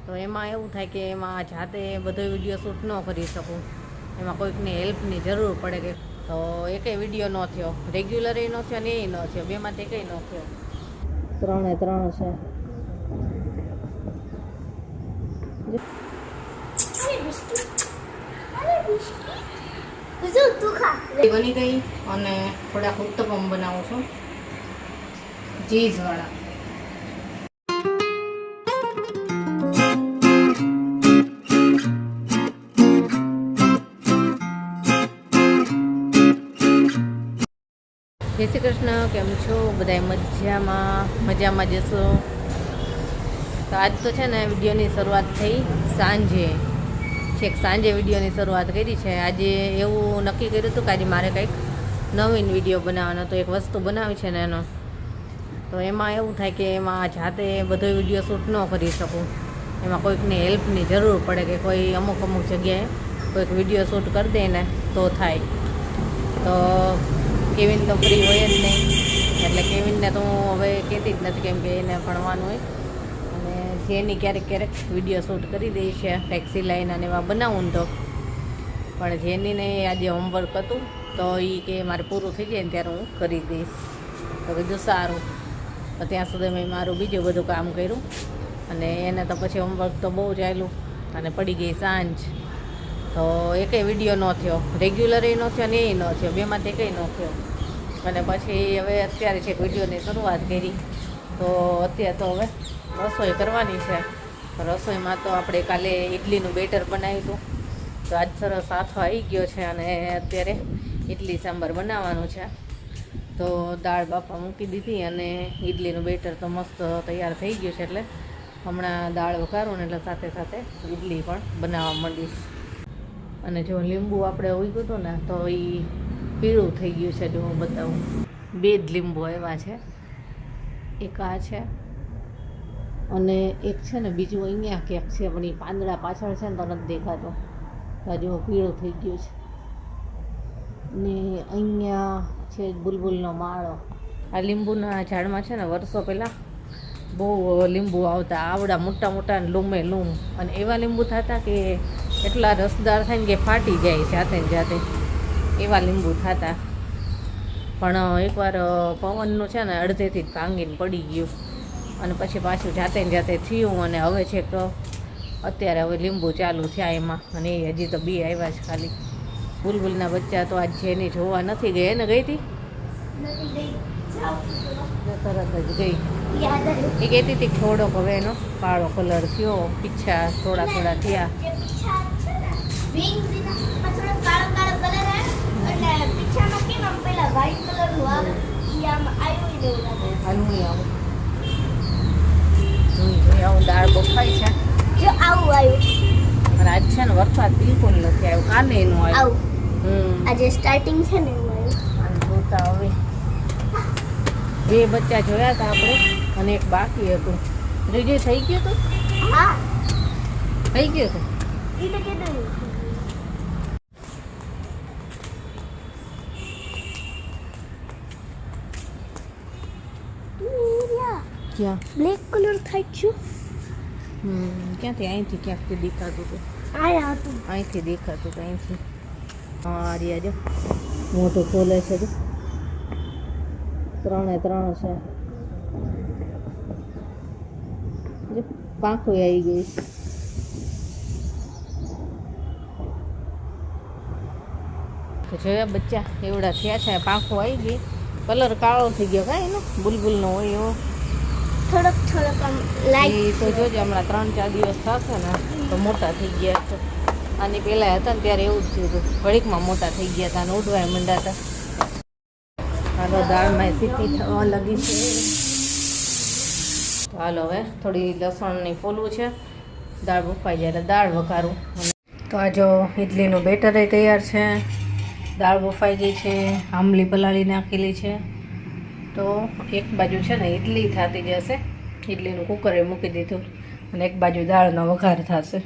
તો એમાં એવું થાય કે એમાં જાતે બધો વિડીયો શૂટ ન કરી શકું, એમાં કોઈકની હેલ્પની જરૂર પડે કે તો એકેય વિડીયો ન થયો, રેગ્યુલર એ ન થયો ને એ ન થયો, બેમાંથી કંઈ ન થયો. 3 છે. બની ગઈ અને થોડાક ઉત્તપમ બનાવું છું ચીઝવાળા. જય શ્રી કૃષ્ણ, કેમ છો બધા? મજામાં જશો. તો આજ તો છે ને વિડીયોની શરૂઆત થઈ સાંજે, સાંજે વિડીયોની શરૂઆત કરી છે. આજે એવું નક્કી કર્યું હતું કે આજે મારે કંઈક નવીન વિડીયો બનાવવાનો, તો એક વસ્તુ બનાવી છે ને એનો. તો એમાં એવું થાય કે એમાં જાતે બધો વિડીયો શૂટ ન કરી શકું, એમાં કોઈકની હેલ્પની જરૂર પડે કે કોઈ અમુક જગ્યાએ કોઈક વિડીયો શૂટ કરી દે ને તો થાય. તો કેવિન તો ફ્રી હોય જ નહીં, એટલે કેવિનને તો હું હવે કહેતી જ નથી, કેમ કે એને ભણવાનું હોય. અને જેની ક્યારેક વિડીયો શૂટ કરી દઈ છે કંઈક સિલાઈના ને એવા બનાવું ને તો. પણ જેનીને આજે હોમવર્ક હતું તો એ કે મારે પૂરું થઈ જાય ને ત્યારે હું કરી દઈશ. તો કીધું સારું. તો ત્યાં સુધી મેં મારું બીજું બધું કામ કર્યું અને એને તો પછી હોમવર્ક તો બહુ ચાલ્યું અને પડી ગઈ સાંજ. તો એકેય વિડીયો ન થયો, રેગ્યુલર એ ન થયો ને એ ન થયો, બેમાંથી કંઈ ન થયો. અને પછી હવે અત્યારે છે વિડીયોની શરૂઆત કરી. તો અત્યારે તો હવે રસોઈ કરવાની છે. રસોઈમાં તો આપણે કાલે ઇડલીનું બેટર બનાવ્યું હતું, તો આજ સરસ હાથો આવી ગયો છે અને અત્યારે ઇડલી સાંભાર બનાવવાનું છે. તો દાળ બાફા મૂકી દીધી અને ઇડલીનું બેટર તો મસ્ત તૈયાર થઈ ગયું છે, એટલે હમણાં દાળ વઘારું ને એટલે સાથે સાથે ઇડલી પણ બનાવવા માંડીશ. અને જો લીંબુ આપણે ઉગ્યું હતું ને તો એ પીળું થઈ ગયું છે, જો હું બતાવું. 2 જ લીંબુ આવ્યા છે, એક આ છે અને એક છે ને બીજું અહીંયા ક્યાંક છે, પણ એ પાંદડા પાછળ છે ને તો નથી દેખાતો. જો પીળું થઈ ગયું છે ને અહીંયા છે બુલબુલનો માળો. આ લીંબુના ઝાડમાં છે ને વર્ષો પહેલાં બહુ લીંબુ આવતા, આવડા મોટા મોટા લૂમે લૂમ, અને એવા લીંબુ થતા કે એટલા રસદાર થાય ને કે ફાટી જાય જાતે ને જાતે, એવા લીંબુ થતા. પણ એકવાર પવનનું છે ને અડધેથી જ ભાંગીને પડી ગયું અને પછી પાછું જાતે ને જાતે થયું. અને હવે છે કે અત્યારે હવે લીંબુ ચાલુ થયા એમાં, અને એ હજી તો 2 આવ્યા છે ખાલી. બુલબુલના બચ્ચા તો આજ જેની જોવા નથી ગઈ ને? ગઈ હતી તરત જ ગઈ. એ કહેતી હતી થોડોક હવે એનો કાળો કલર થયો, પીછા થોડા થયા. દાળ બફાઈ છે અને આજ છે ને વરસાદ બિલકુલ નથી આવ્યો, કાલે એનું આવ્યું. આજે સ્ટાર્ટિંગ છે ને જોતા હવે 2 બચ્ચા જોયા હતા આપણે અને એક બાકી હતું. ત્રીજું થઈ ગયું હતું. હા થઈ ગયું હતું. એ તો કીધું. ક્યાં બ્લેક કલર થાય છે? ક્યાંથી? અહીંથી ક્યાંકથી દેખાતું હતું. આયા હતું. અહીંથી દેખાતું હતું, અહીંથી. હા રિયા જો મોટું ખોલે છે તો 3 છે. જો પાંખો આવી ગઈ. તો જોયા બચ્ચા એવડા થયા છે, પાંખો આવી ગઈ, કલર કાળો થઈ ગયો. કાંઈ એનો બુલબુલનો હોય એવો થોડોક આમ લાઈટ. તો જોજો હમણાં 3-4 દિવસ થશે ને તો મોટા થઈ ગયા છે. આની પહેલાં હતા ને ત્યારે એવું જ થયું હતું, ઘડીકમાં મોટા થઈ ગયા હતા અને ઉડવાય મંડાતા. હાલો દાળમાં સીટી થવા લાગી છે. તો હાલો હવે થોડી લસણની ફોલવું છે, દાળ બફાઈ જાય એટલે દાળ વઘારું. તો આ જો ઇડલીનું બેટર તૈયાર છે, દાળ બફાઈ ગઈ છે, આંબલી પલાળી નાખેલી છે. તો એક બાજુ છે ને ઇડલી થતી જશે, ઇડલીનું કુકરે મૂકી દીધું, અને એક બાજુ દાળનો વઘાર થશે.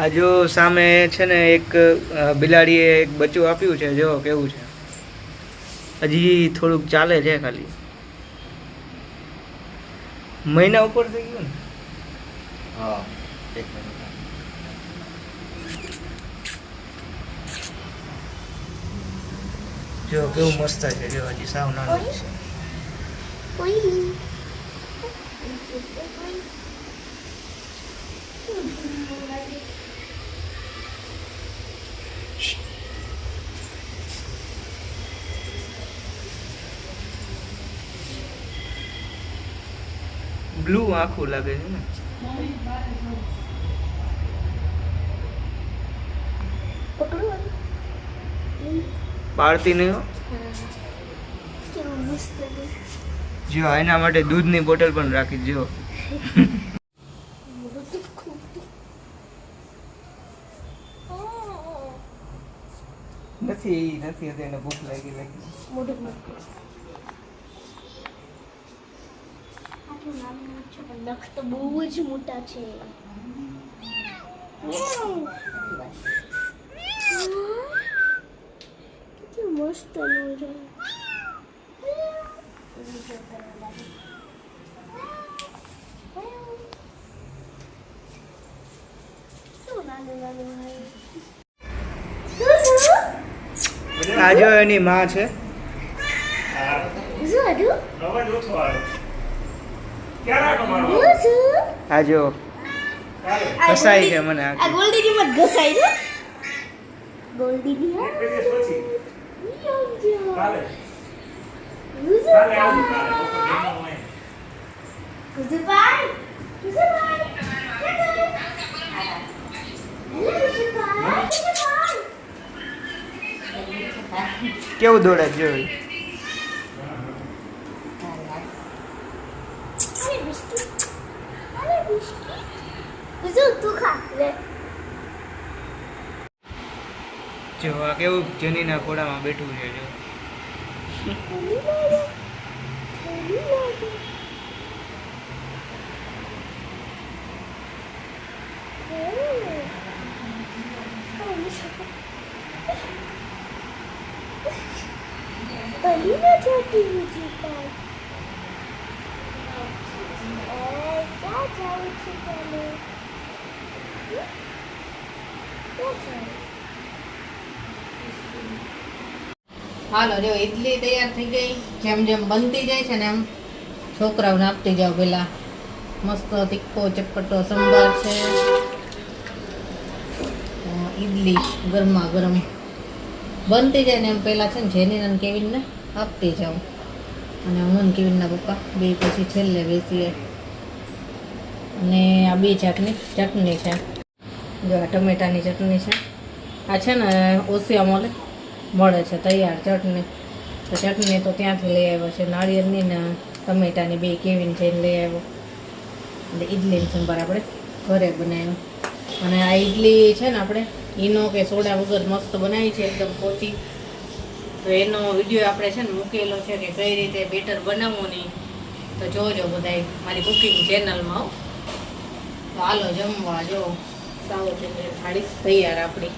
આ જો સામે છે ને એક બિલાડીએ એક બચ્ચું આપ્યું છે, જો કેવું છે. હજી થોડુંક ચાલે છે ખાલી. મહિના ઉપર થઈ ગયું ને. હા 1 મહિના. જો કેવું મસ્ત છે, જો હજી સાવ નાનું છે. ઓય બ્લુ આખું લાગે છે ને. પકડો પાડતી નહીં હો. કેવું મસ્ત છે. જો એના માટે દૂધની બોટલ પણ રાખી જો. મોટું ખૂબ નથી એને ભૂખ લાગી. મોટું મોટું આટલું નાનું છે પણ નખ તો બહુ જ મોટા છે. કેટલું મસ્ત નું છે. શું નાનું નાનું હોય. આ જો એની માં છે. શું હતું? આ જો કસાઈ છે મને આ આખી. ગોલ્ડીની મત ઘસાઈ દો. ગોલ્ડીની હા. કેવું દોડે જો. તું ખા લે. જો આ કેવું જેનીના ખોડામાં બેઠું છે જો. Alina jati ujikan. क्या जाओ चिकाने? क्या जाओ? હાલો જો ઇડલી તૈયાર થઈ ગઈ. જેમ જેમ બનતી જાય છે ને એમ છોકરાઓને આપતી જાઓ. પેલા મસ્ત તીખો ચટપટો સંભાર છે. ઇડલી ગરમા ગરમ બનતી જાય ને એમ પહેલાં છે ને જેની અને કેવિનને આપતી જાઉં. અને હું ને કેવિનના પપ્પા બે પછી છેલ્લે બેસીએ. અને આ બે જાતની ચટણી છે. જો આ ટમેટાની ચટણી છે. આ છે ને ઓસિયા મળે છે તૈયાર ચટણી. તો ચટણી તો ત્યાંથી લઈ આવ્યો છે. નાળિયેરની ને ટમેટાની બે કેવીન જઈને લઈ આવ્યો. એટલે ઇડલીનો સંભાર આપણે ઘરે બનાવ્યો. અને આ ઇડલી છે ને આપણે ઈનો કે સોડા વગર મસ્ત બનાવી છે એકદમ પોચી. તો એનો વિડીયો આપણે છે ને મૂકેલો છે કે કઈ રીતે બેટર બનાવવું નહીં. તો જોજો બધાય મારી કુકિંગ ચેનલમાં. તો હાલો જમવા. જો સાઉથ ઇન્ડિયન થાળી તૈયાર આપણી.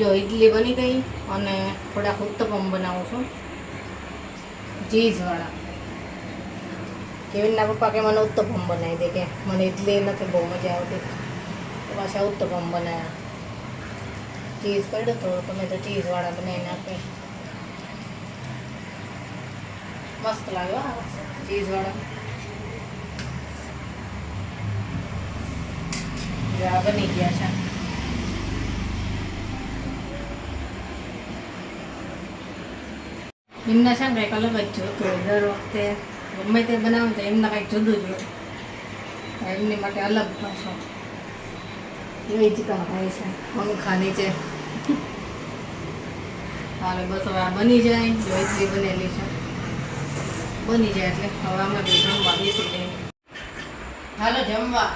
જો ઇડલી બની ગઈ અને થોડાક ઉત્તપમ બનાવું છું ચીઝવાળા. કેવિનના પપ્પા કે મને ઉત્તપમ બનાવી દે, કે મને ઇડલી નથી બહુ મજા આવતી. તો પાછા ઉત્તપમ બનાવ્યા. ચીઝ પડ્યો તો તમે તો ચીઝવાળા બનાવીને આપે. મસ્ત લાગ્યો હા ચીઝવાળા. આ બની ગયા છે. એમના છે ને કંઈક અલગ જ જોતું હોય. દર વખતે ગમે તે બનાવું તો એમના કંઈક જુદું જ હોય. એમની માટે અલગ પાછો એવી ચિકન ખાય છે પંખા નીચે. હાલે બસ હવે આ બની જાય. જો ઇડલી બનેલી છે બની જાય એટલે હવે અમે બી જમવા બેસી જઈએ. હાલો જમવા.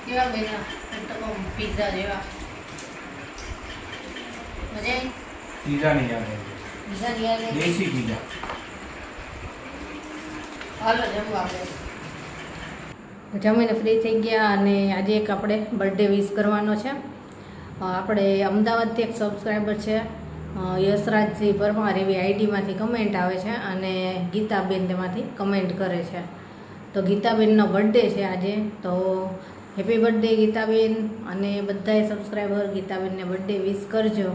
કેવા બન્યા પીઝા જેવા? મજા આવી? પીઝા નહીં આવે, પીઝા યાદ દેશી પીઝા. હાલો જમવા આપણે જમીને ફ્રી થઈ ગયા અને આજે એક આપણે બર્થડે વિશ કરવાનો છે. આપણે અમદાવાદથી એક સબસ્ક્રાઈબર છે યશરાજજી પરમાર એવી આઈડીમાંથી કમેન્ટ આવે છે અને ગીતાબેન તેમાંથી કમેન્ટ કરે છે. તો ગીતાબેનનો બર્થડે છે આજે, તો હેપી બર્થડે ગીતાબેન, અને બધાએ સબસ્ક્રાઈબર ગીતાબેનને બર્થડે વિશ કરજો.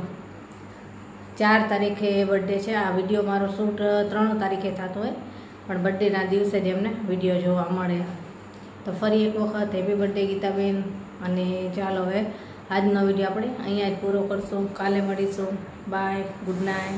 4 તારીખે બર્થડે છે. આ વિડીયો મારો શૂટ 3 તારીખે થતો હોય, પણ બર્થડેના દિવસે જ એમને વિડીયો જોવા મળે. તો ફરી એક વખત હેપી બર્થડે ગીતાબેન. અને ચાલો હવે આજનો વિડીયો આપણે અહીંયા જ પૂરો કરશું. કાલે મળીશું. Bye, good night.